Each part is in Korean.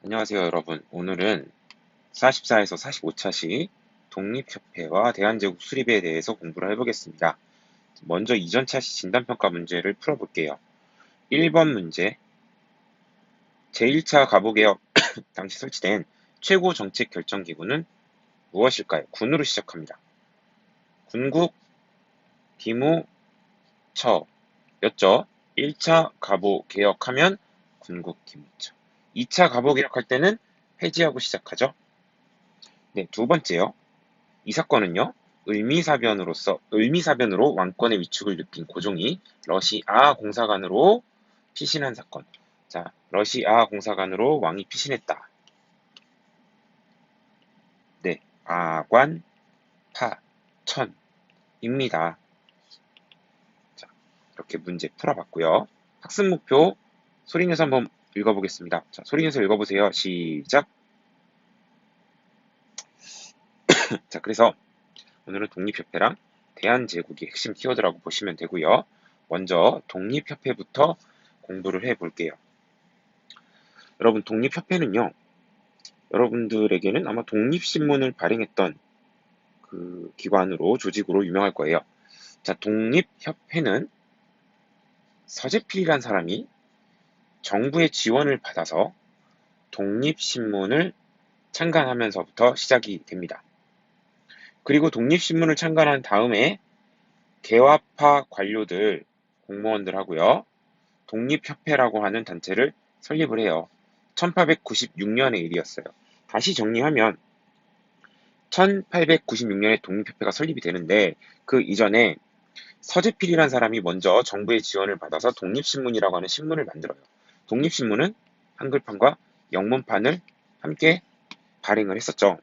안녕하세요, 여러분. 오늘은 44에서 45차시 독립협회와 대한제국 수립에 대해서 공부를 해보겠습니다. 먼저 이전 차시 진단평가 문제를 풀어볼게요. 1번 문제, 제1차 가보개혁 당시 설치된 최고 정책 결정기구는 무엇일까요? 군으로 시작합니다. 군국, 기무, 처 였죠. 1차 가보개혁하면 군국, 기무, 처. 2차 가보개혁할 때는 폐지하고 시작하죠. 네, 두 번째요. 이 사건은요, 을미사변으로 왕권의 위축을 느낀 고종이 러시아 공사관으로 피신한 사건. 자, 러시아 공사관으로 왕이 피신했다. 네, 아관, 파, 천입니다. 자, 이렇게 문제 풀어봤고요. 학습 목표 소리내서 한번 읽어보겠습니다. 자, 소리내서 읽어보세요. 시작. 자, 그래서 오늘은 독립협회랑 대한제국이 핵심 키워드라고 보시면 되고요. 먼저 독립협회부터 공부를 해볼게요. 여러분, 독립협회는요, 여러분들에게는 아마 독립신문을 발행했던 그 기관으로, 조직으로 유명할 거예요. 자, 독립협회는 서재필이란 사람이 정부의 지원을 받아서 독립신문을 창간하면서부터 시작이 됩니다. 그리고 독립신문을 창간한 다음에 개화파 관료들, 공무원들 하고요. 독립협회라고 하는 단체를 설립을 해요. 1896년의 일이었어요. 다시 정리하면 1896년에 독립협회가 설립이 되는데 그 이전에 서재필이라는 사람이 먼저 정부의 지원을 받아서 독립신문이라고 하는 신문을 만들어요. 독립신문은 한글판과 영문판을 함께 발행을 했었죠.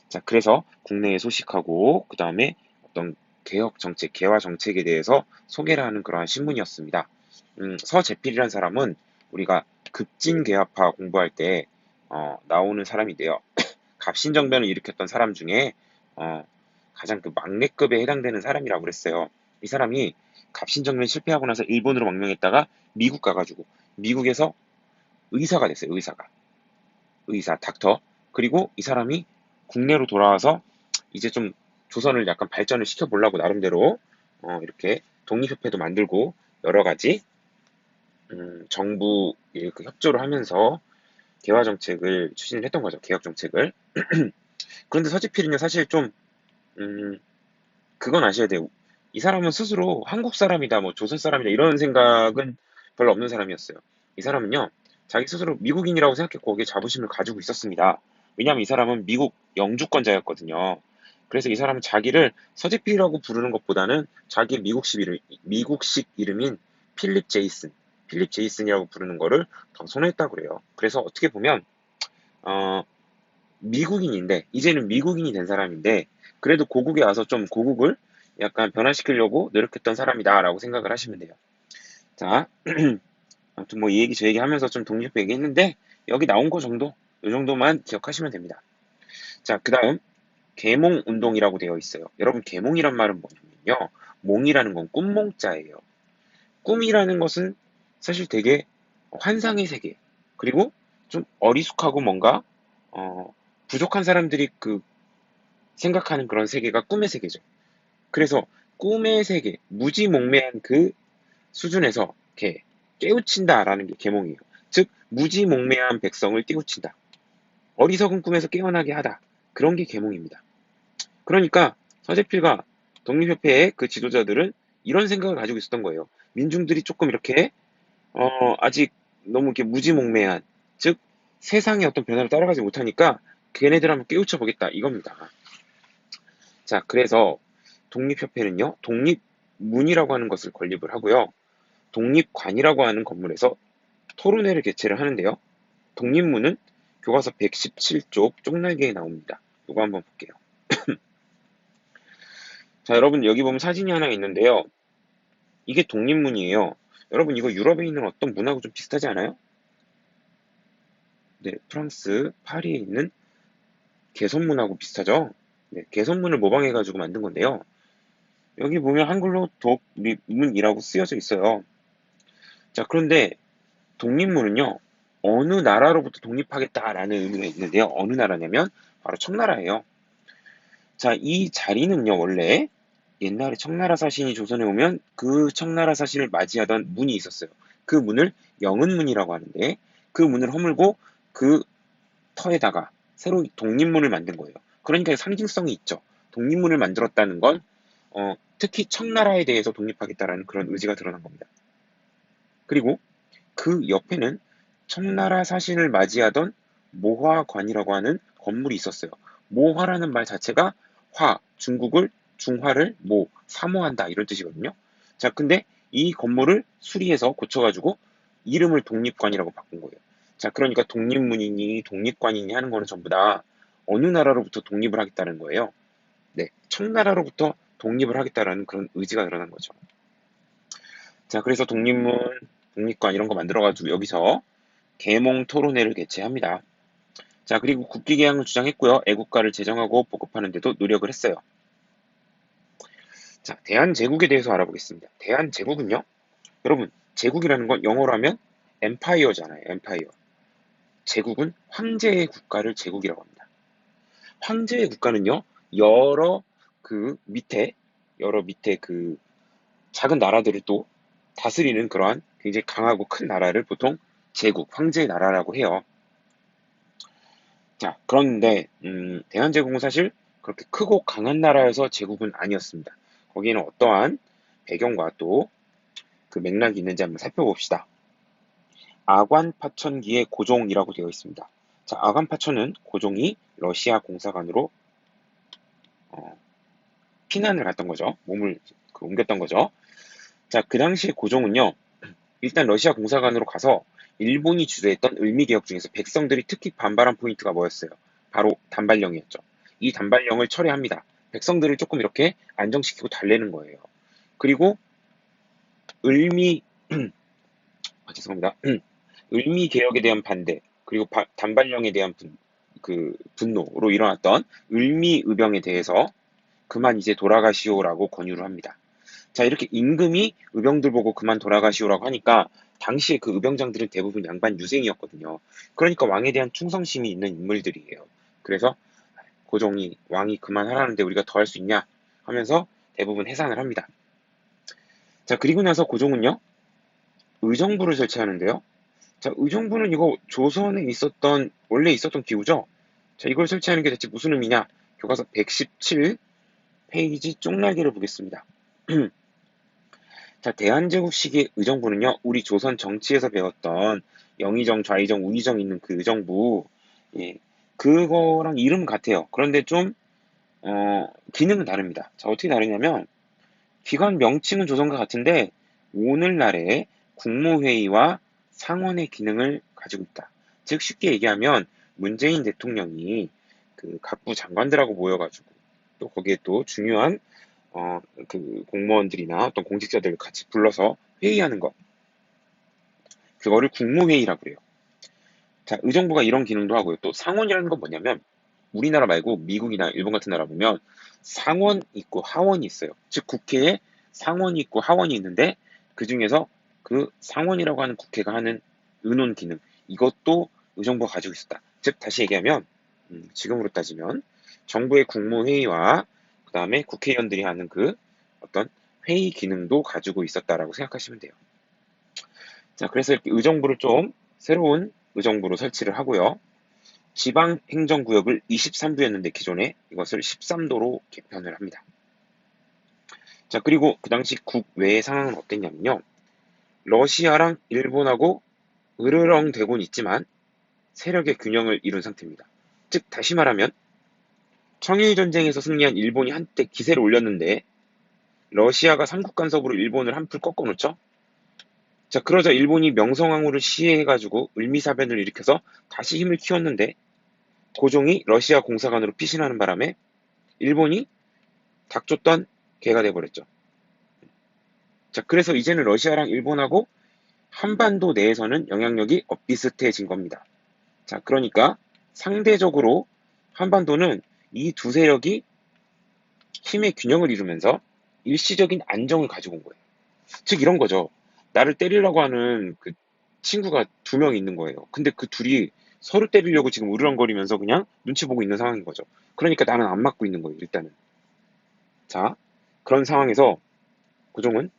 자, 그래서 국내의 소식하고 그 다음에 어떤 개혁 정책, 개화 정책에 대해서 소개를 하는 그러한 신문이었습니다. 서재필이라는 사람은 우리가 급진개화파 공부할 때 나오는 사람인데요. 갑신정변을 일으켰던 사람 중에 가장 그 막내급에 해당되는 사람이라고 그랬어요. 이 사람이 갑신정변 실패하고 나서 일본으로 망명했다가 미국 가가지고 미국에서 의사가 됐어요. 의사, 닥터. 그리고 이 사람이 국내로 돌아와서 이제 좀 조선을 약간 발전을 시켜보려고 나름대로 이렇게 독립협회도 만들고 여러 가지 정부에 그 협조를 하면서 개화 정책을 추진을 했던 거죠. 개혁 정책을. 그런데 서지필은요, 사실 좀 음, 그건 아셔야 돼요. 이 사람은 스스로 한국 사람이다, 뭐 조선 사람이다 이런 생각은 별로 없는 사람이었어요. 이 사람은요, 자기 스스로 미국인이라고 생각했고 거기에 자부심을 가지고 있었습니다. 왜냐하면 이 사람은 미국 영주권자였거든요. 그래서 이 사람은 자기를 서지필이라고 부르는 것보다는 자기 미국식 이름인 필립 제이슨이라고 부르는 거를 더 선호했다고 그래요. 그래서 어떻게 보면 어, 미국인인데 이제는 미국인이 된 사람인데 그래도 고국에 와서 좀 고국을 약간 변화시키려고 노력했던 사람이다라고 생각을 하시면 돼요. 자, 아무튼 뭐 이 얘기 저 얘기 하면서 좀 독립 얘기했는데 여기 나온 거 정도, 이 정도만 기억하시면 됩니다. 자, 그다음 계몽 운동이라고 되어 있어요. 여러분 계몽이란 말은 뭐냐면요, 몽이라는 건 꿈몽자예요. 꿈이라는 것은 사실 되게 환상의 세계, 그리고 좀 어리숙하고 뭔가 부족한 사람들이 그 생각하는 그런 세계가 꿈의 세계죠. 그래서 꿈의 세계, 무지몽매한 그 수준에서 이렇게 깨우친다라는 게 계몽이에요. 즉, 무지몽매한 백성을 깨우친다. 어리석은 꿈에서 깨어나게 하다. 그런 게 계몽입니다. 그러니까 서재필과 독립협회의 그 지도자들은 이런 생각을 가지고 있었던 거예요. 민중들이 조금 이렇게 아직 너무 이렇게 무지몽매한, 즉 세상의 어떤 변화를 따라가지 못하니까 걔네들 한번 깨우쳐 보겠다 이겁니다. 자, 그래서 독립협회는요, 독립문이라고 하는 것을 건립을 하고요, 독립관이라고 하는 건물에서 토론회를 개최를 하는데요. 독립문은 교과서 117쪽 쪽날개에 나옵니다. 이거 한번 볼게요. 자, 여러분 여기 보면 사진이 하나 있는데요. 이게 독립문이에요. 여러분 이거 유럽에 있는 어떤 문하고 좀 비슷하지 않아요? 네, 프랑스 파리에 있는 개선문하고 비슷하죠? 네, 개선문을 모방해가지고 만든 건데요. 여기 보면 한글로 독립문이라고 쓰여져 있어요. 자, 그런데 독립문은요, 어느 나라로부터 독립하겠다라는 의미가 있는데요. 어느 나라냐면 바로 청나라예요. 자, 이 자리는요, 원래 옛날에 청나라 사신이 조선에 오면 그 청나라 사신을 맞이하던 문이 있었어요. 그 문을 영은문이라고 하는데 그 문을 허물고 그 터에다가 새로 독립문을 만든 거예요. 그러니까 상징성이 있죠. 독립문을 만들었다는 건 특히 청나라에 대해서 독립하겠다라는 그런 의지가 드러난 겁니다. 그리고 그 옆에는 청나라 사신을 맞이하던 모화관이라고 하는 건물이 있었어요. 모화라는 말 자체가 중국을 중화를 사모한다 이런 뜻이거든요. 자, 근데 이 건물을 수리해서 고쳐가지고 이름을 독립관이라고 바꾼 거예요. 자, 그러니까 독립문이니 독립관이니 하는 거는 전부 다 어느 나라로부터 독립을 하겠다는 거예요. 네, 청나라로부터 독립을 하겠다라는 그런 의지가 드러난 거죠. 자, 그래서 독립문, 독립관 이런 거 만들어가지고 여기서 계몽 토론회를 개최합니다. 자, 그리고 국기 개항을 주장했고요. 애국가를 제정하고 보급하는 데도 노력을 했어요. 자, 대한제국에 대해서 알아보겠습니다. 대한제국은요, 여러분, 제국이라는 건 영어로 하면 엠파이어잖아요. 엠파이어. 제국은 황제의 국가를 제국이라고 합니다. 황제의 국가는요, 여러 여러 밑에 작은 나라들을 또 다스리는 그러한 굉장히 강하고 큰 나라를 보통 제국, 황제의 나라라고 해요. 자, 그런데 대한제국은 사실 그렇게 크고 강한 나라여서 제국은 아니었습니다. 거기에는 어떠한 배경과 또 그 맥락이 있는지 한번 살펴봅시다. 아관파천기의 고종이라고 되어 있습니다. 자, 아관파천은 고종이 러시아 공사관으로 피난을 갔던 거죠. 몸을 옮겼던 거죠. 자, 그 당시에 고종은요, 일단 러시아 공사관으로 가서 일본이 주도했던 을미개혁 중에서 백성들이 특히 반발한 포인트가 뭐였어요? 바로 단발령이었죠. 이 단발령을 철회합니다. 백성들을 조금 이렇게 안정시키고 달래는 거예요. 그리고 을미 죄송합니다. 을미개혁에 대한 반대 그리고 단발령에 대한 분노로 일어났던 을미의병에 대해서 그만 이제 돌아가시오라고 권유를 합니다. 자, 이렇게 임금이 의병들 보고 그만 돌아가시오라고 하니까 당시에 그 의병장들은 대부분 양반 유생이었거든요. 그러니까 왕에 대한 충성심이 있는 인물들이에요. 그래서 고종이 왕이 그만하라는데 우리가 더 할 수 있냐 하면서 대부분 해산을 합니다. 자, 그리고 나서 고종은요, 의정부를 설치하는데요. 자, 의정부는 이거 조선에 원래 있었던 기구죠? 자, 이걸 설치하는 게 대체 무슨 의미냐? 교과서 117 페이지 쪽날개를 보겠습니다. 자, 대한제국 시기의 의정부는요, 우리 조선 정치에서 배웠던 영의정, 좌의정, 우의정 있는 그 의정부, 예, 그거랑 이름 같아요. 그런데 좀, 기능은 다릅니다. 자, 어떻게 다르냐면, 기관 명칭은 조선과 같은데, 오늘날의 국무회의와 상원의 기능을 가지고 있다. 즉, 쉽게 얘기하면, 문재인 대통령이 그 각부 장관들하고 모여가지고, 또 거기에 또 중요한 공무원들이나 어떤 공직자들을 같이 불러서 회의하는 것. 그거를 국무회의라고 그래요. 자, 의정부가 이런 기능도 하고요. 또 상원이라는 건 뭐냐면, 우리나라 말고 미국이나 일본 같은 나라 보면 상원 있고 하원이 있어요. 즉, 국회에 상원이 있고 하원이 있는데, 그 중에서 그 상원이라고 하는 국회가 하는 의논 기능, 이것도 의정부가 가지고 있었다. 즉, 다시 얘기하면, 지금으로 따지면, 정부의 국무회의와 그 다음에 국회의원들이 하는 그 어떤 회의 기능도 가지고 있었다라고 생각하시면 돼요. 자, 그래서 이렇게 의정부를 좀 새로운 의정부로 설치를 하고요. 지방행정구역을 23도였는데 기존에 이것을 13도로 개편을 합니다. 자, 그리고 그 당시 국외의 상황은 어땠냐면요. 러시아랑 일본하고 으르렁대고는 있지만 세력의 균형을 이룬 상태입니다. 즉, 다시 말하면 청일전쟁에서 승리한 일본이 한때 기세를 올렸는데 러시아가 삼국 간섭으로 일본을 한풀 꺾어놓죠. 자, 그러자 일본이 명성황후를 시해해가지고 을미사변을 일으켜서 다시 힘을 키웠는데 고종이 러시아 공사관으로 피신하는 바람에 일본이 닥쳤던 개가 돼버렸죠. 자, 그래서 이제는 러시아랑 일본하고 한반도 내에서는 영향력이 엇비슷해진 겁니다. 자, 그러니까 상대적으로 한반도는 이 두 세력이 힘의 균형을 이루면서 일시적인 안정을 가지고 온 거예요. 즉 이런 거죠. 나를 때리려고 하는 친구가 두 명 있는 거예요. 근데 그 둘이 서로 때리려고 지금 으르렁거리면서 그냥 눈치 보고 있는 상황인 거죠. 그러니까 나는 안 맞고 있는 거예요, 일단은. 자, 그런 상황에서 고종은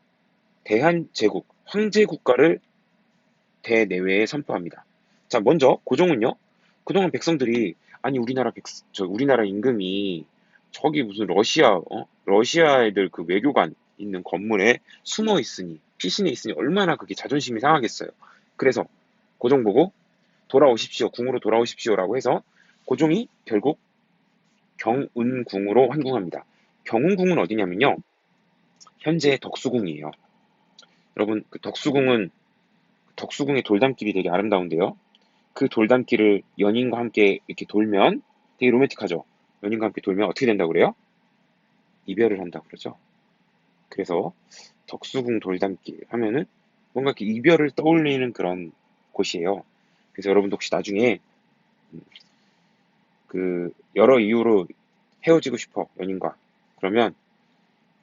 대한제국, 황제국가를 대내외에 선포합니다. 자, 먼저 고종은요. 그동안 백성들이 아니 우리나라 임금이 저기 무슨 러시아 애들 그 외교관 있는 건물에 숨어 있으니 피신해 있으니 얼마나 그게 자존심이 상하겠어요. 그래서 고종 보고 돌아오십시오. 궁으로 돌아오십시오라고 해서 고종이 결국 경운궁으로 환궁합니다. 경운궁은 어디냐면요. 현재 덕수궁이에요. 여러분, 그 덕수궁의 돌담길이 되게 아름다운데요. 그 돌담길을 연인과 함께 이렇게 돌면 되게 로맨틱하죠. 연인과 함께 돌면 어떻게 된다고 그래요? 이별을 한다고 그러죠. 그래서 덕수궁 돌담길 하면은 뭔가 이렇게 이별을 떠올리는 그런 곳이에요. 그래서 여러분도 혹시 나중에 그 여러 이유로 헤어지고 싶어 연인과 그러면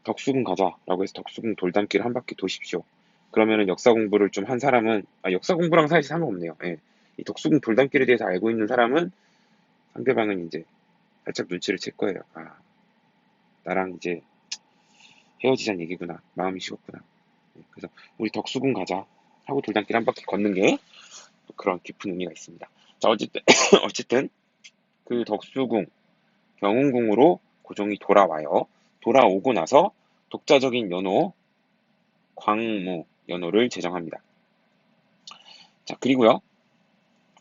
덕수궁 가자라고 해서 덕수궁 돌담길 한 바퀴 도십시오. 그러면은 역사 공부를 좀 한 사람은 역사 공부랑 사실 상관없네요. 예. 이 덕수궁 돌담길에 대해서 알고 있는 사람은 상대방은 이제 살짝 눈치를 챌 거예요. 아, 나랑 이제 헤어지자는 얘기구나. 마음이 식었구나. 예, 그래서 우리 덕수궁 가자 하고 돌담길 한 바퀴 걷는 게 그런 깊은 의미가 있습니다. 자, 어쨌든 어쨌든 그 덕수궁 경운궁으로 고종이 돌아와요. 돌아오고 나서 독자적인 연호 광무 연호를 제정합니다. 자, 그리고요.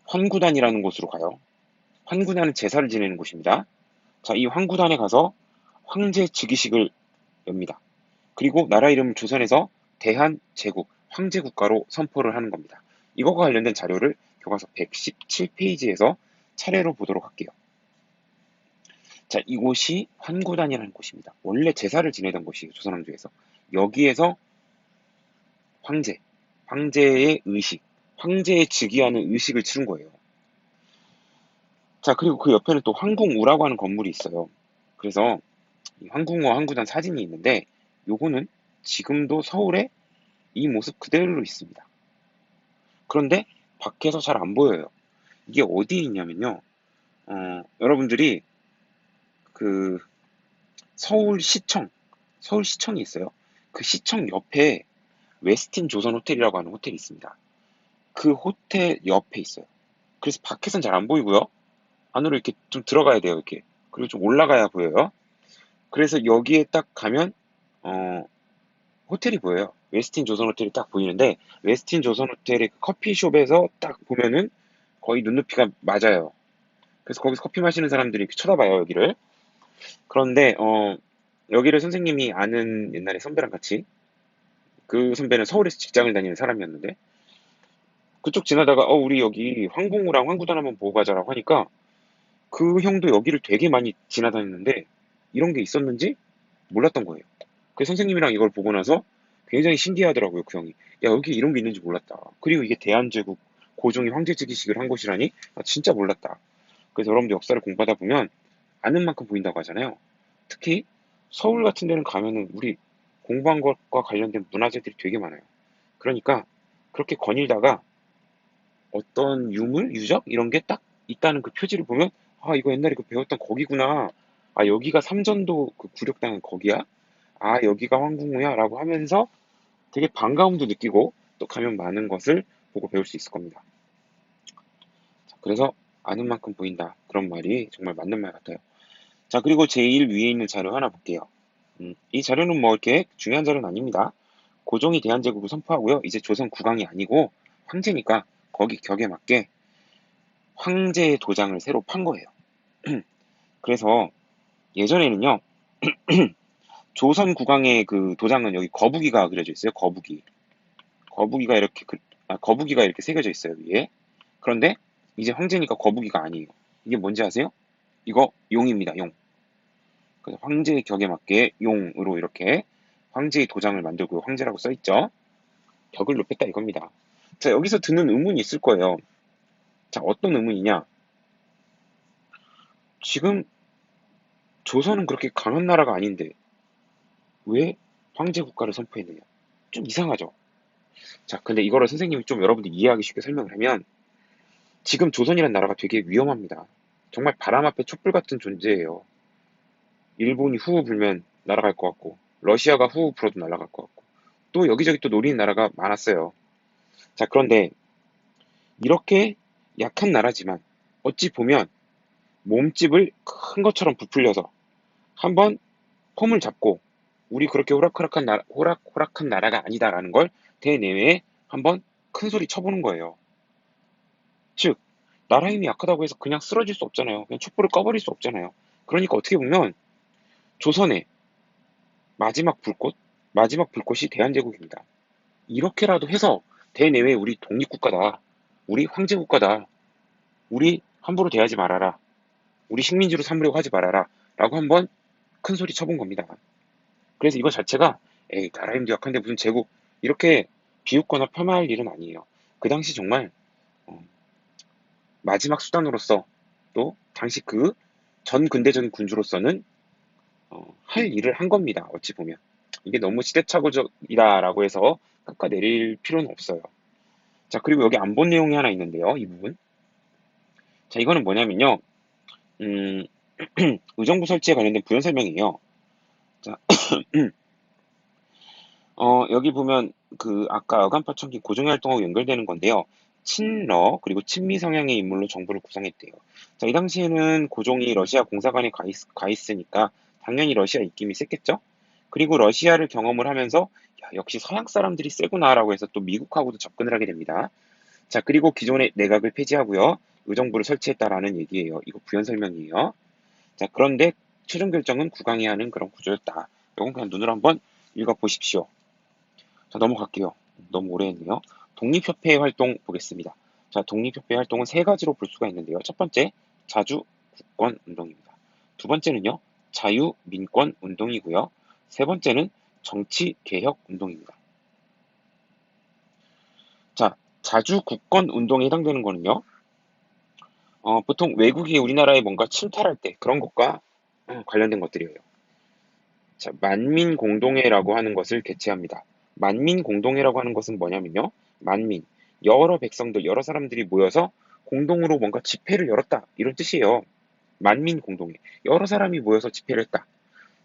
환구단이라는 곳으로 가요. 환구단은 제사를 지내는 곳입니다. 자, 이 환구단에 가서 황제 즉위식을 엽니다. 그리고 나라 이름을 조선에서 대한제국, 황제국가로 선포를 하는 겁니다. 이것과 관련된 자료를 교과서 117페이지에서 차례로 보도록 할게요. 자, 이곳이 환구단이라는 곳입니다. 원래 제사를 지내던 곳이에요, 조선왕조에서. 여기에서 황제의 의식, 황제에 즉위하는 의식을 치른 거예요. 자, 그리고 그 옆에는 또 황궁우라고 하는 건물이 있어요. 그래서 이 황궁우와 황구단 사진이 있는데 요거는 지금도 서울에 이 모습 그대로 있습니다. 그런데 밖에서 잘 안 보여요. 이게 어디에 있냐면요. 여러분들이 그 서울시청이 있어요. 그 시청 옆에 웨스틴 조선 호텔이라고 하는 호텔이 있습니다. 그 호텔 옆에 있어요. 그래서 밖에선 잘 안 보이고요. 안으로 이렇게 좀 들어가야 돼요, 이렇게. 그리고 좀 올라가야 보여요. 그래서 여기에 딱 가면 어, 호텔이 보여요. 웨스틴 조선 호텔이 딱 보이는데 웨스틴 조선 호텔의 그 커피숍에서 딱 보면은 거의 눈높이가 맞아요. 그래서 거기서 커피 마시는 사람들이 이렇게 쳐다봐요, 여기를. 그런데 여기를 선생님이 아는 옛날에 선배랑 같이 그 선배는 서울에서 직장을 다니는 사람이었는데 그쪽 지나다가 우리 여기 황궁우랑 황구단 한번 보고 가자라고 하니까 그 형도 여기를 되게 많이 지나다녔는데 이런 게 있었는지 몰랐던 거예요. 그래서 선생님이랑 이걸 보고 나서 굉장히 신기하더라고요, 그 형이. 야, 여기 이런 게 있는지 몰랐다. 그리고 이게 대한제국 고종이 황제즉위식을 한 곳이라니? 진짜 몰랐다. 그래서 여러분들 역사를 공부하다 보면 아는 만큼 보인다고 하잖아요. 특히 서울 같은 데는 가면은 우리 공부한 것과 관련된 문화재들이 되게 많아요. 그러니까 그렇게 거닐다가 어떤 유물, 유적 이런 게 딱 있다는 그 표지를 보면 이거 옛날에 그 배웠던 거기구나. 여기가 삼전도 그 굴욕당한 거기야? 여기가 황궁우야? 라고 하면서 되게 반가움도 느끼고 또 가면 많은 것을 보고 배울 수 있을 겁니다. 자, 그래서 아는 만큼 보인다. 그런 말이 정말 맞는 말 같아요. 자, 그리고 제일 위에 있는 자료 하나 볼게요. 이 자료는 뭐 이렇게 중요한 자료는 아닙니다. 고종이 대한제국을 선포하고요. 이제 조선 국왕이 아니고 황제니까 거기 격에 맞게 황제의 도장을 새로 판 거예요. 그래서 예전에는요. 조선 국왕의 그 도장은 여기 거북이가 그려져 있어요. 거북이. 거북이가 이렇게 새겨져 있어요, 위에. 그런데 이제 황제니까 거북이가 아니에요. 이게 뭔지 아세요? 이거 용입니다, 용. 그래서 황제의 격에 맞게 용으로 이렇게 황제의 도장을 만들고 황제라고 써있죠. 격을 높였다 이겁니다. 자, 여기서 드는 의문이 있을 거예요. 자, 어떤 의문이냐? 지금 조선은 그렇게 강한 나라가 아닌데 왜 황제 국가를 선포했느냐? 좀 이상하죠. 자, 근데 이거를 선생님이 좀 여러분들 이해하기 쉽게 설명을 하면 지금 조선이란 나라가 되게 위험합니다. 정말 바람 앞에 촛불 같은 존재예요. 일본이 후우 불면 날아갈 것 같고, 러시아가 후우 불어도 날아갈 것 같고, 또 여기저기 또 노리는 나라가 많았어요. 자, 그런데 이렇게 약한 나라지만 어찌 보면 몸집을 큰 것처럼 부풀려서 한번 폼을 잡고 우리 그렇게 호락호락한 나라가 아니다라는 걸 대내외에 한번 큰 소리 쳐보는 거예요. 즉, 나라 힘이 약하다고 해서 그냥 쓰러질 수 없잖아요. 그냥 촛불을 꺼버릴 수 없잖아요. 그러니까 어떻게 보면 조선의 마지막 불꽃, 마지막 불꽃이 대한제국입니다. 이렇게라도 해서 대내외 우리 독립국가다, 우리 황제국가다, 우리 함부로 대하지 말아라, 우리 식민지로 삼으려고 하지 말아라 라고 한번 큰 소리 쳐본 겁니다. 그래서 이거 자체가 에이 나라 힘도 약한데 무슨 제국 이렇게 비웃거나 폄하할 일은 아니에요. 그 당시 정말 어, 마지막 수단으로서 또 당시 그 전근대적인 군주로서는 할 일을 한 겁니다. 어찌 보면 이게 너무 시대착오적이다라고 해서 깎아내릴 필요는 없어요. 자, 그리고 여기 안 본 내용이 하나 있는데요. 이 부분. 자, 이거는 뭐냐면요. 음, 의정부 설치에 관련된 부연 설명이에요. 자, 여기 보면 그 아까 어간파천기 고종의 활동하고 연결되는 건데요. 친러 그리고 친미 성향의 인물로 정부를 구성했대요. 자, 이 당시에는 고종이 러시아 공사관에 가 있으니까 당연히 러시아 입김이 셌겠죠? 그리고 러시아를 경험을 하면서 야, 역시 서양 사람들이 세구나라고 해서 또 미국하고도 접근을 하게 됩니다. 자, 그리고 기존의 내각을 폐지하고요. 의정부를 설치했다라는 얘기예요. 이거 부연 설명이에요. 자, 그런데 최종 결정은 국왕이 하는 그런 구조였다. 이건 그냥 눈으로 한번 읽어보십시오. 자, 넘어갈게요. 너무 오래 했네요. 독립협회 활동 보겠습니다. 자, 독립협회 활동은 세 가지로 볼 수가 있는데요. 첫 번째, 자주 국권 운동입니다. 두 번째는요, 자유 민권 운동이고요. 세 번째는 정치 개혁 운동입니다. 자, 자주 국권 운동에 해당되는 거는요, 보통 외국이 우리나라에 뭔가 침탈할 때 그런 것과 관련된 것들이에요. 자, 만민공동회라고 하는 것을 개최합니다. 만민공동회라고 하는 것은 뭐냐면요. 만민, 여러 백성들, 여러 사람들이 모여서 공동으로 뭔가 집회를 열었다. 이런 뜻이에요. 만민공동회. 여러 사람이 모여서 집회를 했다.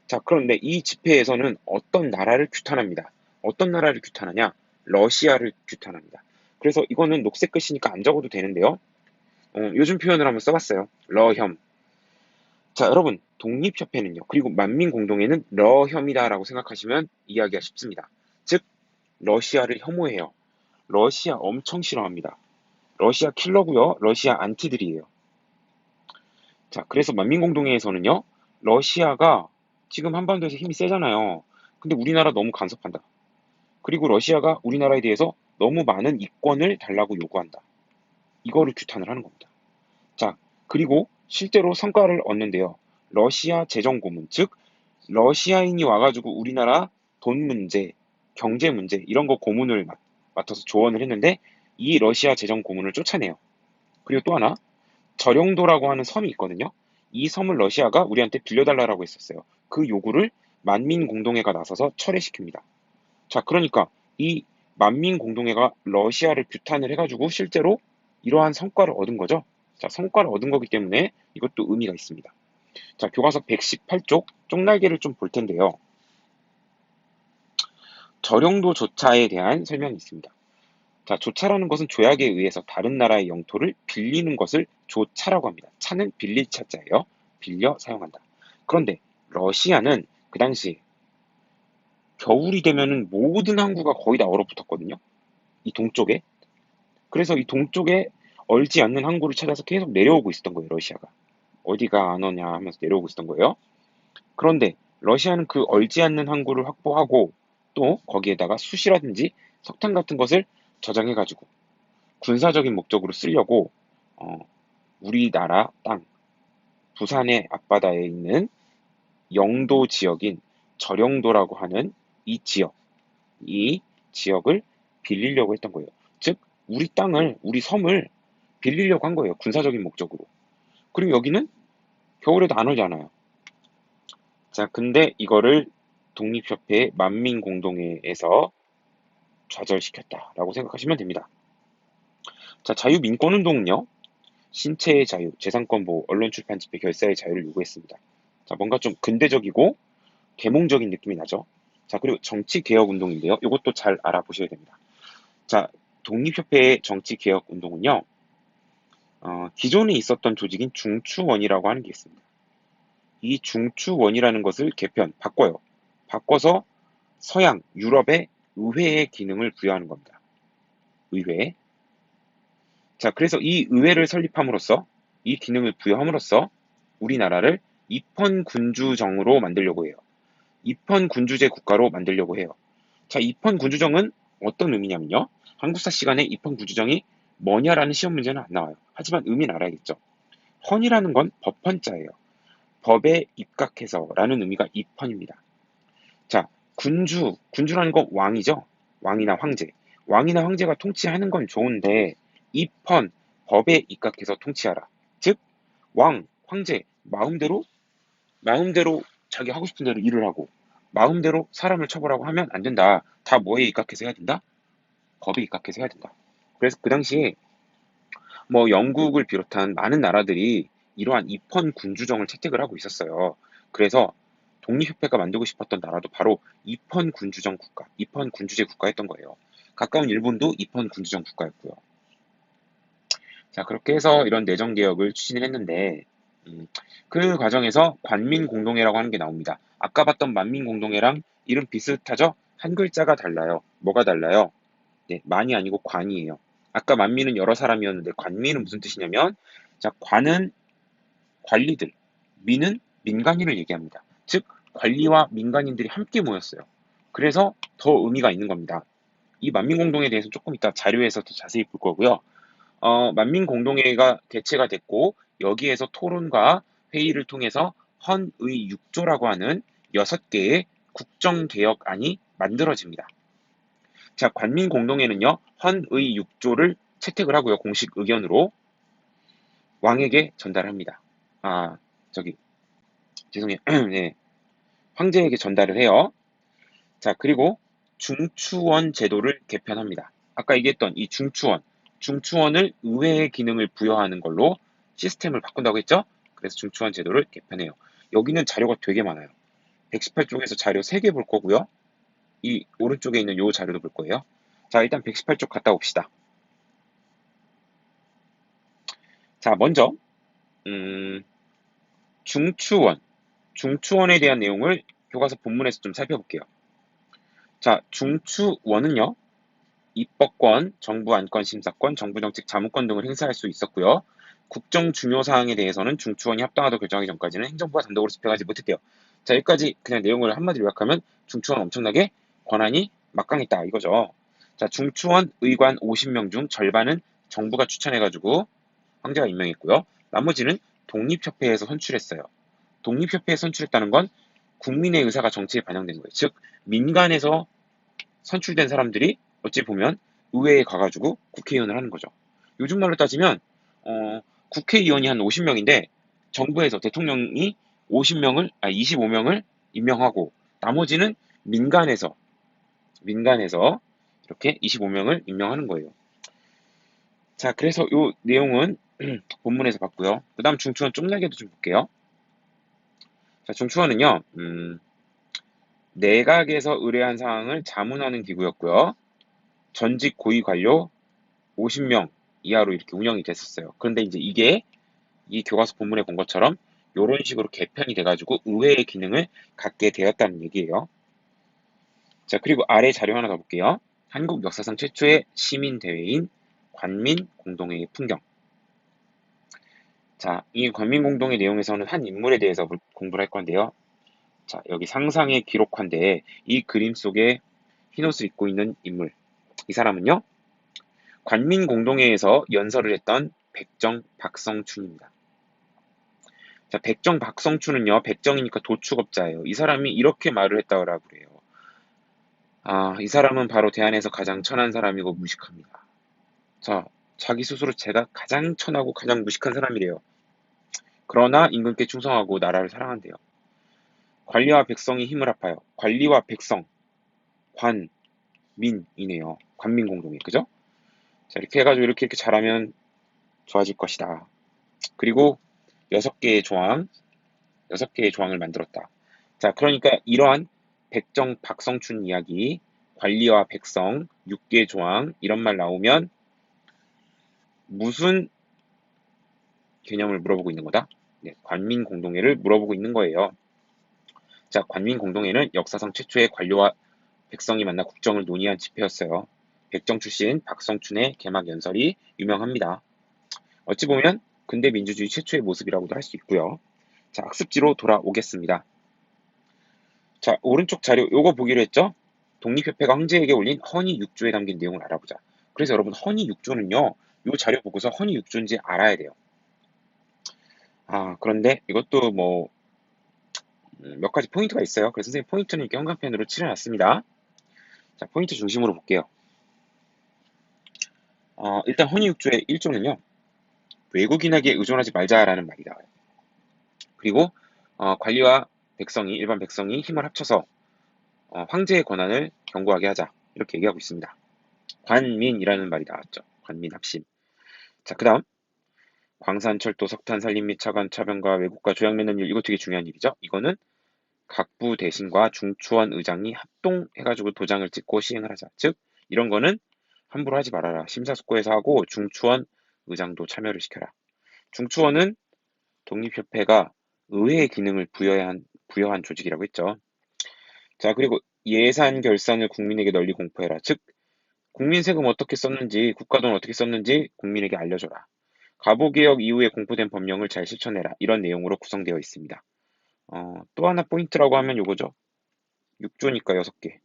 자, 그런데 이 집회에서는 어떤 나라를 규탄합니다. 어떤 나라를 규탄하냐? 러시아를 규탄합니다. 그래서 이거는 녹색 글씨니까 안 적어도 되는데요. 요즘 표현을 한번 써봤어요. 러혐. 자, 여러분, 독립협회는요, 그리고 만민공동회는 러혐이다라고 생각하시면 이해하기가 쉽습니다. 즉, 러시아를 혐오해요. 러시아 엄청 싫어합니다. 러시아 킬러고요, 러시아 안티들이에요. 자, 그래서 만민공동회에서는요, 러시아가 지금 한반도에서 힘이 세잖아요. 근데 우리나라 너무 간섭한다. 그리고 러시아가 우리나라에 대해서 너무 많은 이권을 달라고 요구한다. 이거를 규탄을 하는 겁니다. 자, 그리고 실제로 성과를 얻는데요. 러시아 재정 고문, 즉 러시아인이 와가지고 우리나라 돈 문제, 경제 문제 이런 거 고문을 맡아서 조언을 했는데 이 러시아 재정 고문을 쫓아내요. 그리고 또 하나 저령도라고 하는 섬이 있거든요. 이 섬을 러시아가 우리한테 빌려달라고 했었어요. 그 요구를 만민공동회가 나서서 철회시킵니다. 자, 그러니까 이 만민공동회가 러시아를 규탄을 해가지고 실제로 이러한 성과를 얻은 거죠. 자, 성과를 얻은 거기 때문에 이것도 의미가 있습니다. 자, 교과서 118쪽 쪽날개를 좀 볼 텐데요. 저령도 조차에 대한 설명이 있습니다. 자, 조차라는 것은 조약에 의해서 다른 나라의 영토를 빌리는 것을 조차라고 합니다. 차는 빌릴 차자예요. 빌려 사용한다. 그런데 러시아는 그 당시 겨울이 되면은 모든 항구가 거의 다 얼어붙었거든요. 이 동쪽에. 그래서 이 동쪽에 얼지 않는 항구를 찾아서 계속 내려오고 있었던 거예요, 러시아가. 어디가 안 오냐 하면서 내려오고 있었던 거예요. 그런데 러시아는 그 얼지 않는 항구를 확보하고 또 거기에다가 숯이라든지 석탄 같은 것을 저장해가지고 군사적인 목적으로 쓰려고 어, 우리나라 땅, 부산의 앞바다에 있는 영도 지역인 저령도라고 하는 이 지역, 이 지역을 빌리려고 했던 거예요. 즉, 우리 땅을, 우리 섬을 빌리려고 한 거예요. 군사적인 목적으로. 그리고 여기는 겨울에도 안 오잖아요. 자, 근데 이거를 독립협회 만민공동회에서 좌절시켰다라고 생각하시면 됩니다. 자, 자유민권운동은요, 신체의 자유, 재산권 보호, 언론 출판 집회 결사의 자유를 요구했습니다. 자, 뭔가 좀 근대적이고 계몽적인 느낌이 나죠. 자, 그리고 정치개혁운동인데요. 이것도 잘 알아보셔야 됩니다. 자, 독립협회의 정치개혁운동은요, 기존에 있었던 조직인 중추원이라고 하는 게 있습니다. 이 중추원이라는 것을 바꿔요. 바꿔서 서양, 유럽의 의회의 기능을 부여하는 겁니다. 의회. 자, 그래서 이 의회를 설립함으로써, 이 기능을 부여함으로써 우리나라를 입헌군주정으로 만들려고 해요. 입헌군주제 국가로 만들려고 해요. 자, 입헌군주정은 어떤 의미냐면요. 한국사 시간에 입헌군주정이 뭐냐라는 시험 문제는 안 나와요. 하지만 의미는 알아야겠죠. 헌이라는 건 법헌자예요. 법에 입각해서라는 의미가 입헌입니다. 자, 군주라는 건 왕이죠. 왕이나 황제. 왕이나 황제가 통치하는 건 좋은데 입헌, 법에 입각해서 통치하라. 즉, 왕, 황제 마음대로 자기 하고 싶은 대로 일을 하고 마음대로 사람을 처벌하고 하면 안 된다. 다 뭐에 입각해서 해야 된다? 법에 입각해서 해야 된다. 그래서 그 당시에 뭐 영국을 비롯한 많은 나라들이 이러한 입헌 군주정을 채택을 하고 있었어요. 그래서 독립협회가 만들고 싶었던 나라도 바로 입헌 군주정 국가, 입헌 군주제 국가였던 거예요. 가까운 일본도 입헌 군주정 국가였고요. 자, 그렇게 해서 이런 내정 개혁을 추진을 했는데 그 과정에서 관민공동회라고 하는 게 나옵니다. 아까 봤던 만민공동회랑 이름 비슷하죠? 한 글자가 달라요. 뭐가 달라요? 네, 만이 아니고 관이에요. 아까 만민은 여러 사람이었는데 관민은 무슨 뜻이냐면, 자, 관은 관리들, 민은 민간인을 얘기합니다. 즉, 관리와 민간인들이 함께 모였어요. 그래서 더 의미가 있는 겁니다. 이 만민공동회에 대해서 조금 이따 자료에서 더 자세히 볼 거고요. 만민공동회가 개최가 됐고, 여기에서 토론과 회의를 통해서 헌의 6조라고 하는 6개의 국정개혁안이 만들어집니다. 자, 관민공동회는요, 헌의 6조를 채택을 하고요, 공식 의견으로 왕에게 전달합니다. 죄송해요. 네, 황제에게 전달을 해요. 자, 그리고 중추원 제도를 개편합니다. 아까 얘기했던 이 중추원을 의회의 기능을 부여하는 걸로 시스템을 바꾼다고 했죠? 그래서 중추원 제도를 개편해요. 여기는 자료가 되게 많아요. 118쪽에서 자료 3개 볼 거고요. 이 오른쪽에 있는 요 자료도 볼 거예요. 자, 일단 118쪽 갔다 옵시다. 자, 먼저 중추원에 대한 내용을 교과서 본문에서 좀 살펴볼게요. 자, 중추원은요, 입법권, 정부 안건 심사권, 정부 정책 자문권 등을 행사할 수 있었고요. 국정 중요 사항에 대해서는 중추원이 합당하다고 결정하기 전까지는 행정부가 단독으로 집행하지 못했대요. 자, 여기까지 그냥 내용을 한마디로 요약하면 중추원 엄청나게 권한이 막강했다 이거죠. 자, 중추원 의관 50명 중 절반은 정부가 추천해가지고 황제가 임명했고요. 나머지는 독립협회에서 선출했어요. 독립협회에 선출했다는 건 국민의 의사가 정치에 반영된 거예요. 즉, 민간에서 선출된 사람들이 어찌 보면 의회에 가가지고 국회의원을 하는 거죠. 요즘 말로 따지면 국회의원이 한 50명인데 정부에서 대통령이 25명을 임명하고 나머지는 민간에서 이렇게 25명을 임명하는 거예요. 자, 그래서 요 내용은 본문에서 봤고요. 그 다음 중추원 쪽나기도 좀 볼게요. 자, 중추원은요, 내각에서 의뢰한 사항을 자문하는 기구였고요. 전직 고위 관료 50명 이하로 이렇게 운영이 됐었어요. 그런데 이제 이게 이 교과서 본문에 본 것처럼 이런 식으로 개편이 돼가지고 의회의 기능을 갖게 되었다는 얘기예요. 자, 그리고 아래 자료 하나 더 볼게요. 한국 역사상 최초의 시민대회인 관민공동회의 풍경. 자, 이 관민공동회 내용에서는 한 인물에 대해서 공부를 할 건데요. 자, 여기 상상의 기록환데 이 그림 속에 흰옷을 입고 있는 인물. 이 사람은요, 관민공동회에서 연설을 했던 백정 박성춘입니다. 자, 백정 박성춘은요, 백정이니까 도축업자예요. 이 사람이 이렇게 말을 했다고 그래요. 이 사람은 바로 대한에서 가장 천한 사람이고 무식합니다. 자, 자기 스스로 제가 가장 천하고 가장 무식한 사람이래요. 그러나 임금께 충성하고 나라를 사랑한대요. 관리와 백성이 힘을 합하여 관리와 백성, 민이네요. 관민공동회. 그죠? 자, 이렇게 해가지고 이렇게 잘하면 좋아질 것이다. 그리고 6개의 조항, 6개의 조항을 만들었다. 자, 그러니까 이러한 백정, 박성춘 이야기, 관리와 백성, 6개 조항, 이런 말 나오면 무슨 개념을 물어보고 있는 거다? 네, 관민공동회를 물어보고 있는 거예요. 자, 관민공동회는 역사상 최초의 관료와 백성이 만나 국정을 논의한 집회였어요. 백정 출신 박성춘의 개막 연설이 유명합니다. 어찌 보면 근대 민주주의 최초의 모습이라고도 할 수 있고요. 자, 학습지로 돌아오겠습니다. 자, 오른쪽 자료 요거 보기로 했죠? 독립협회가 황제에게 올린 헌의 6조에 담긴 내용을 알아보자. 그래서 여러분 헌의 6조는요. 요 자료 보고서 헌의 6조인지 알아야 돼요. 그런데 이것도 뭐 몇 가지 포인트가 있어요. 그래서 선생님 포인트는 이렇게 형광펜으로 칠해놨습니다. 자, 포인트 중심으로 볼게요. 일단 헌의 6조의 1조는요. 외국인에게 의존하지 말자라는 말이 나와요. 그리고 관리와 백성이 일반 백성이 힘을 합쳐서 황제의 권한을 견고하게 하자 이렇게 얘기하고 있습니다. 관민이라는 말이 나왔죠. 관민 합심. 자, 그 다음 광산, 철도, 석탄, 산림 및 차관, 차변과 외국과 조약 맺는 일, 이거 되게 중요한 일이죠. 이거는 각부 대신과 중추원 의장이 합동해가지고 도장을 찍고 시행을 하자. 즉 이런 거는 함부로 하지 말아라. 심사숙고해서 하고 중추원 의장도 참여를 시켜라. 중추원은 독립협회가 의회의 기능을 부여한 조직이라고 했죠. 자, 그리고 예산 결산을 국민에게 널리 공포해라. 즉 국민 세금 어떻게 썼는지, 국가돈 어떻게 썼는지 국민에게 알려줘라. 가보개혁 이후에 공포된 법령을 잘 실천해라. 이런 내용으로 구성되어 있습니다. 또 하나 포인트라고 하면 요거죠. 6조니까 6개.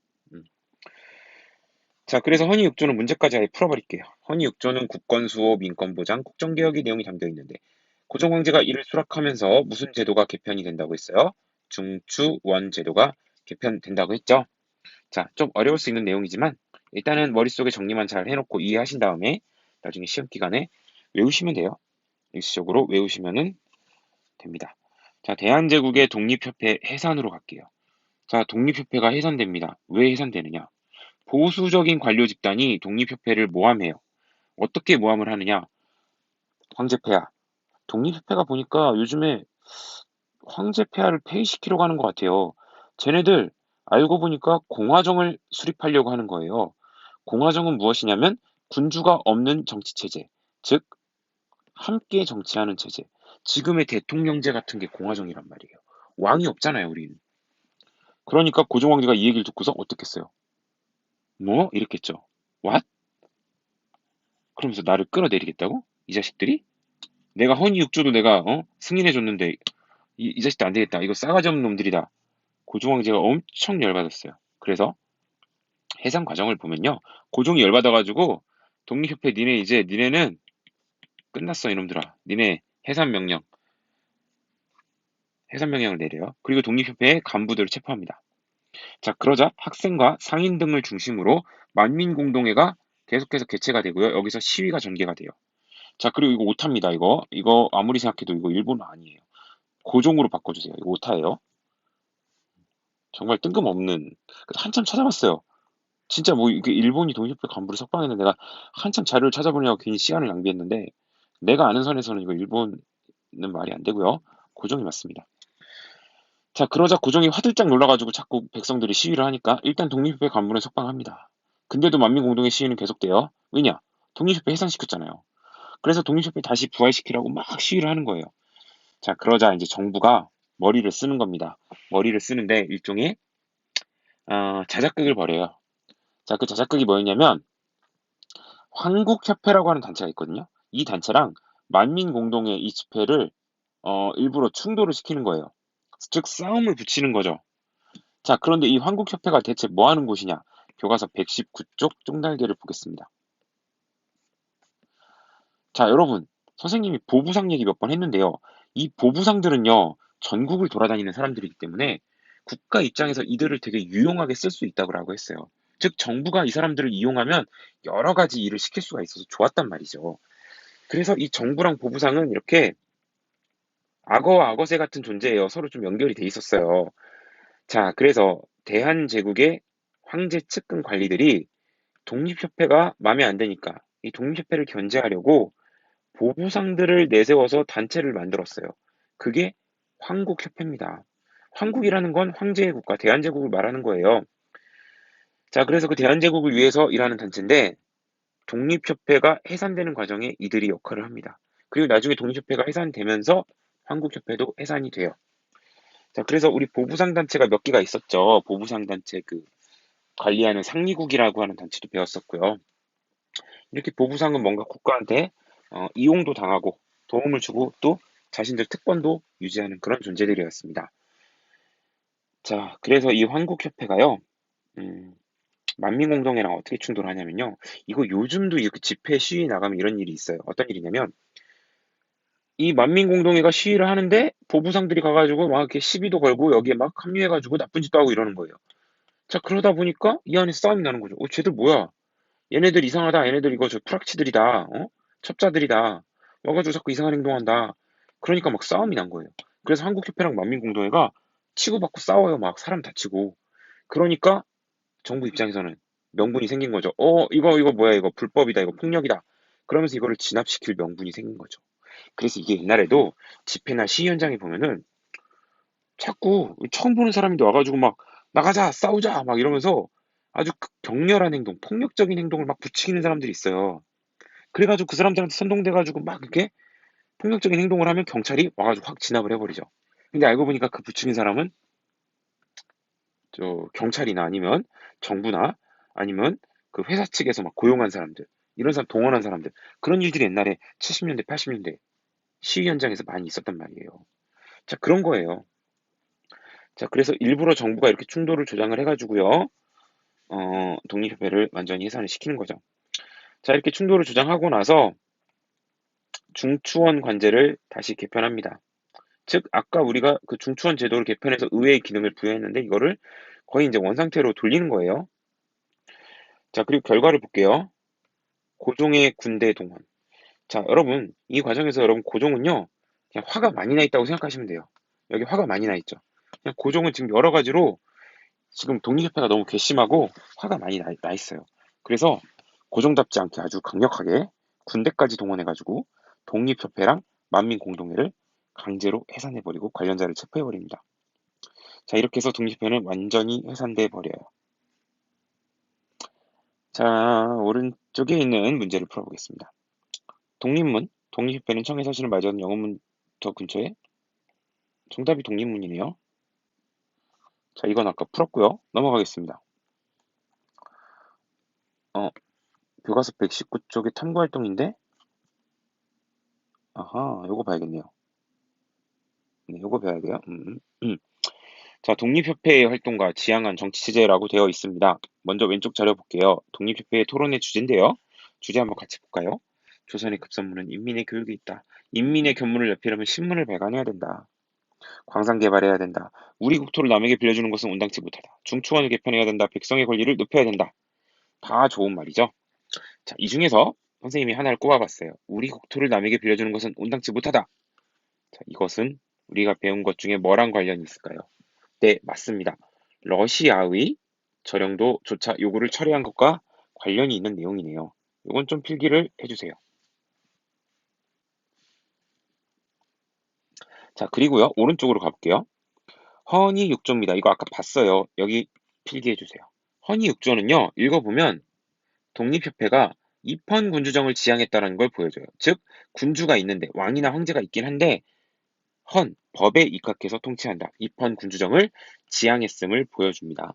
자, 그래서 헌의 6조는 문제까지 아예 풀어버릴게요. 헌의 6조는 국권수호, 민권보장, 국정개혁의 내용이 담겨 있는데 고종 황제가 이를 수락하면서 무슨 제도가 개편이 된다고 했어요? 중추원 제도가 개편된다고 했죠. 자, 좀 어려울 수 있는 내용이지만 일단은 머릿속에 정리만 잘 해놓고 이해하신 다음에 나중에 시험 기간에 외우시면 돼요. 일시적으로 외우시면 됩니다. 자, 대한제국의 독립협회 해산으로 갈게요. 자, 독립협회가 해산됩니다. 왜 해산되느냐? 보수적인 관료 집단이 독립협회를 모함해요. 어떻게 모함을 하느냐? 황제폐하. 독립협회가 보니까 요즘에 황제폐하를 폐위시키려고 하는 것 같아요. 쟤네들 알고 보니까 공화정을 수립하려고 하는 거예요. 공화정은 무엇이냐면 군주가 없는 정치체제, 즉 함께 정치하는 체제. 지금의 대통령제 같은 게 공화정이란 말이에요. 왕이 없잖아요, 우리는. 그러니까 고종 황제가 이 얘기를 듣고서 어떻겠어요? 뭐? 이랬겠죠. What? 그러면서 나를 끌어내리겠다고? 이 자식들이? 내가 헌의 육조도 내가 승인해줬는데 이 자식들 안 되겠다. 이거 싸가지 없는 놈들이다. 고종 황제가 엄청 열받았어요. 그래서 해산 과정을 보면요. 고종이 열받아가지고 독립협회 니네는 끝났어 이놈들아. 니네 해산 명령을 내려요. 그리고 독립협회의 간부들을 체포합니다. 자, 그러자 학생과 상인 등을 중심으로 만민공동회가 계속해서 개최가 되고요. 여기서 시위가 전개가 돼요. 자, 그리고 이거 오타입니다. 이거 아무리 생각해도 이거 일본어 아니에요. 고종으로 바꿔주세요. 이거 오타예요. 정말 뜬금없는. 한참 찾아봤어요. 진짜 뭐 이게 일본이 독립협회 간부를 석방했는데 내가 한참 자료를 찾아보려고 괜히 시간을 낭비했는데 내가 아는 선에서는 이거 일본은 말이 안 되고요. 고종이 맞습니다. 자, 그러자 고종이 화들짝 놀라가지고 자꾸 백성들이 시위를 하니까 일단 독립협회 간부는 석방합니다. 근데도 만민공동의 시위는 계속돼요. 왜냐? 독립협회 해산시켰잖아요. 그래서 독립협회 다시 부활시키라고 막 시위를 하는 거예요. 자, 그러자 이제 정부가 머리를 쓰는 겁니다. 머리를 쓰는데 일종의 자작극을 벌여요. 자, 그 자작극이 뭐였냐면 황국협회라고 하는 단체가 있거든요. 이 단체랑 만민공동의 이 집회를 일부러 충돌을 시키는 거예요. 즉 싸움을 붙이는 거죠. 자, 그런데 이 황국협회가 대체 뭐 하는 곳이냐? 교과서 119쪽 쪽날개를 보겠습니다. 자, 여러분, 선생님이 보부상 얘기 몇 번 했는데요. 이 보부상들은요, 전국을 돌아다니는 사람들이기 때문에 국가 입장에서 이들을 되게 유용하게 쓸 수 있다고 했어요. 즉, 정부가 이 사람들을 이용하면 여러 가지 일을 시킬 수가 있어서 좋았단 말이죠. 그래서 이 정부랑 보부상은 이렇게 악어와 악어새 같은 존재예요. 서로 좀 연결이 돼 있었어요. 자, 그래서 대한제국의 황제 측근 관리들이 독립협회가 마음에 안 드니까 이 독립협회를 견제하려고 보부상들을 내세워서 단체를 만들었어요. 그게 황국협회입니다. 황국이라는 건 황제의 국가, 대한제국을 말하는 거예요. 자, 그래서 그 대한제국을 위해서 일하는 단체인데 독립협회가 해산되는 과정에 이들이 역할을 합니다. 그리고 나중에 독립협회가 해산되면서 황국협회도 해산이 돼요. 자, 그래서 우리 보부상 단체가 몇 개가 있었죠. 보부상 단체 그 관리하는 상리국이라고 하는 단체도 배웠었고요. 이렇게 보부상은 뭔가 국가한테 이용도 당하고 도움을 주고 또 자신들 특권도 유지하는 그런 존재들이었습니다. 자, 그래서 이 황국협회가요, 음, 만민공동회랑 어떻게 충돌하냐면요. 이거 요즘도 이렇게 집회 시위 나가면 이런 일이 있어요. 어떤 일이냐면 이 만민공동회가 시위를 하는데 보부상들이 가가지고 막 이렇게 시비도 걸고 여기에 막 합류해가지고 나쁜 짓도 하고 이러는 거예요. 자, 그러다 보니까 이 안에 싸움이 나는 거죠. 쟤들 뭐야? 얘네들 이상하다. 얘네들 이거 저 프락치들이다. 첩자들이다. 와가지고 자꾸 이상한 행동한다. 그러니까 막 싸움이 난 거예요. 그래서 한국협회랑 만민공동회가 치고받고 싸워요. 막 사람 다치고. 그러니까 정부 입장에서는 명분이 생긴 거죠. 이거 뭐야? 이거 불법이다. 이거 폭력이다. 그러면서 이거를 진압시킬 명분이 생긴 거죠. 그래서 이게 옛날에도 집회나 시위 현장에 보면은 자꾸 처음 보는 사람인데 와가지고 막 나가자, 싸우자, 막 이러면서 아주 격렬한 행동, 폭력적인 행동을 막 부추기는 사람들이 있어요. 그래가지고 그 사람들한테 선동돼가지고 막 이렇게 폭력적인 행동을 하면 경찰이 와가지고 확 진압을 해버리죠. 근데 알고 보니까 그 부추긴 사람은 저 경찰이나 아니면 정부나 아니면 그 회사 측에서 막 고용한 사람들, 이런 사람 동원한 사람들, 그런 일들이 옛날에 70년대, 80년대 시위 현장에서 많이 있었단 말이에요. 자, 그런 거예요. 자, 그래서 일부러 정부가 이렇게 충돌을 조장을 해가지고요, 독립협회를 완전히 해산을 시키는 거죠. 자, 이렇게 충돌을 조장하고 나서 중추원 관제를 다시 개편합니다. 즉, 아까 우리가 그 중추원 제도를 개편해서 의회의 기능을 부여했는데 이거를 거의 이제 원상태로 돌리는 거예요. 자, 그리고 결과를 볼게요. 고종의 군대 동원. 자, 여러분, 이 과정에서 여러분 고종은요, 그냥 화가 많이 나 있다고 생각하시면 돼요. 여기 화가 많이 나 있죠. 그냥 고종은 지금 여러 가지로 지금 독립협회가 너무 괘씸하고 화가 많이 나 있어요. 그래서 고종답지 않게 아주 강력하게 군대까지 동원해가지고 독립협회랑 만민공동회를 강제로 해산해버리고 관련자를 체포해버립니다. 자, 이렇게 해서 독립협회는 완전히 해산돼 버려요. 자, 오른쪽에 있는 문제를 풀어보겠습니다. 독립문, 독립협회는 청해 사실을 말하는 영어문터 근처에 정답이 독립문이네요. 자, 이건 아까 풀었고요. 넘어가겠습니다. 어, 교과서 119쪽의 탐구활동인데 아하, 요거 봐야겠네요. 네, 요거 배워야 돼요. 자, 독립협회의 활동과 지향한 정치체제라고 되어 있습니다. 먼저 왼쪽 자료 볼게요. 독립협회의 토론의 주제인데요. 주제 한번 같이 볼까요? 조선의 급선무는 인민의 교육에 있다. 인민의 견문을 넓히려면 신문을 발간해야 된다. 광산 개발해야 된다. 우리 국토를 남에게 빌려주는 것은 온당치 못하다. 중추원을 개편해야 된다. 백성의 권리를 높여야 된다. 다 좋은 말이죠. 자, 이 중에서 선생님이 하나를 꼽아봤어요. 우리 국토를 남에게 빌려주는 것은 온당치 못하다. 자, 이것은 우리가 배운 것 중에 뭐랑 관련이 있을까요? 네, 맞습니다. 러시아의 저령도조차 요구를 철회한 것과 관련이 있는 내용이네요. 이건 좀 필기를 해주세요. 자, 그리고요, 오른쪽으로 가볼게요. 헌의육조입니다. 이거 아까 봤어요. 여기 필기해주세요. 헌의육조는요, 읽어보면 독립협회가 입헌군주정을 지향했다는 걸 보여줘요. 즉, 군주가 있는데, 왕이나 황제가 있긴 한데, 법에 입각해서 통치한다. 입헌군주정을 지향했음을 보여줍니다.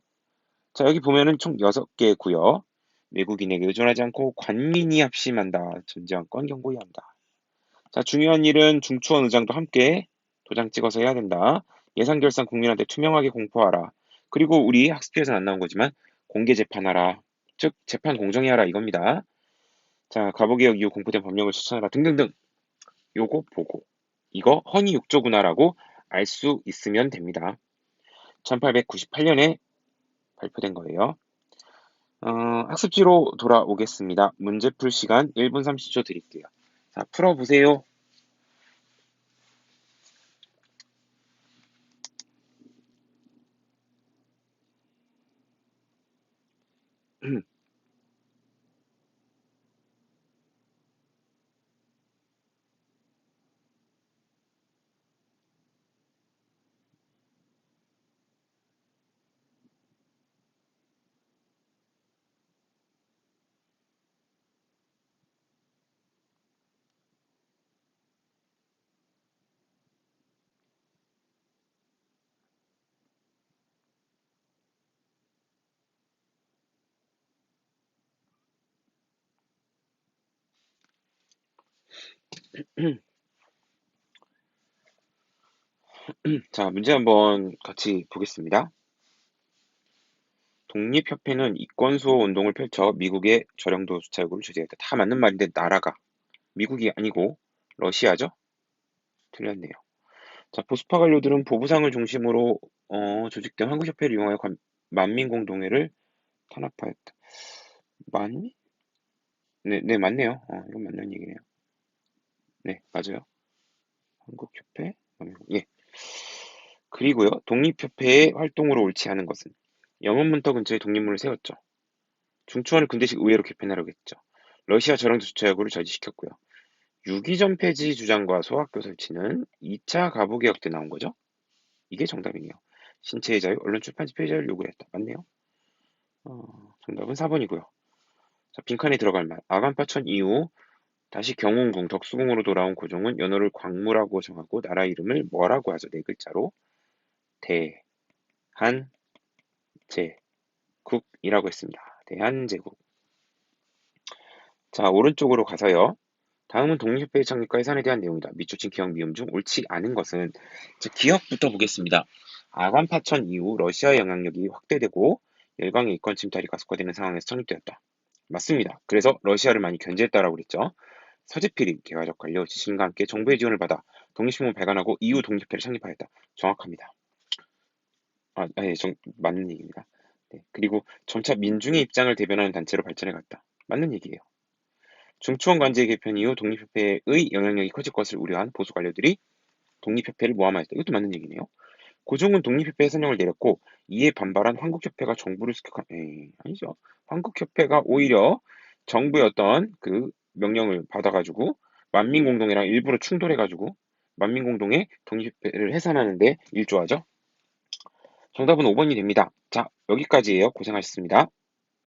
자, 여기 보면은 총 6개의 구역. 외국인에게 의존하지 않고 관민이 합심한다. 전제왕권 경고해야 한다. 자, 중요한 일은 중추원 의장도 함께 도장 찍어서 해야 된다. 예산결산 국민한테 투명하게 공포하라. 그리고 우리 학습지에서는 안 나온 거지만 공개 재판하라. 즉, 재판 공정히 하라 이겁니다. 자, 과거개혁 이후 공포된 법령을 추천하라 등등등. 요거 보고 이거 헌의육조구나라고 알 수 있으면 됩니다. 1898년에 발표된 거예요. 학습지로 돌아오겠습니다. 문제 풀 시간 1분 30초 드릴게요. 자, 풀어보세요. 자, 문제 한번 같이 보겠습니다. 독립협회는 이권수호 운동을 펼쳐 미국의 저령도 수차국을 제재했다. 다 맞는 말인데 나라가 미국이 아니고 러시아죠? 틀렸네요. 자, 보수파 관료들은 보부상을 중심으로 조직된 한국협회를 이용하여 만민공동회를 탄압하였다. 맞니? 네, 네, 맞네요. 이건 맞는 얘기네요. 네, 맞아요. 한국협회? 예. 그리고요, 독립협회의 활동으로 옳지 않은 것은 영흥문터 근처에 독립문을 세웠죠. 중추원을 근대식 의회로 개편하려고 했죠. 러시아 저령도 주차역으로 저지시켰고요. 유기전 폐지 주장과 소학교 설치는 2차 가부개혁 때 나온 거죠. 이게 정답이네요. 신체의 자유, 언론 출판지 폐지를 요구했다. 맞네요. 정답은 4번이고요. 자, 빈칸에 들어갈 말. 아간파천 이후 다시 경운궁, 덕수궁으로 돌아온 고종은 연호를 광무라고 정하고 나라 이름을 뭐라고 하죠? 네 글자로 대한제국이라고 했습니다. 대한제국. 자, 오른쪽으로 가서요. 다음은 독립협회의 창립과 해산에 대한 내용이다. 밑줄친 기억 미음 중 옳지 않은 것은 자, 기억부터 보겠습니다. 아간 파천 이후 러시아의 영향력이 확대되고 열강의 이권 침탈이 가속화되는 상황에서 창립되었다. 맞습니다. 그래서 러시아를 많이 견제했다라고 그랬죠. 서재필이 개화적 관료 지신과 함께 정부의 지원을 받아 독립신문을 발간하고 이후 독립회를 창립하였다. 정확합니다. 예, 맞는 얘기입니다. 네, 그리고 점차 민중의 입장을 대변하는 단체로 발전해갔다. 맞는 얘기예요. 중추원 관제 개편 이후 독립협회의 영향력이 커질 것을 우려한 보수 관료들이 독립협회를 모함하였다. 이것도 맞는 얘기네요. 고종은 독립협회에 선정을 내렸고 이에 반발한 한국협회가 정부를 습격한 아니죠. 한국협회가 오히려 정부의 어떤 그 명령을 받아가지고 만민공동회랑 일부러 충돌해가지고 만민공동회 독립협회를 해산하는데 일조하죠. 정답은 5번이 됩니다. 자, 여기까지예요. 고생하셨습니다.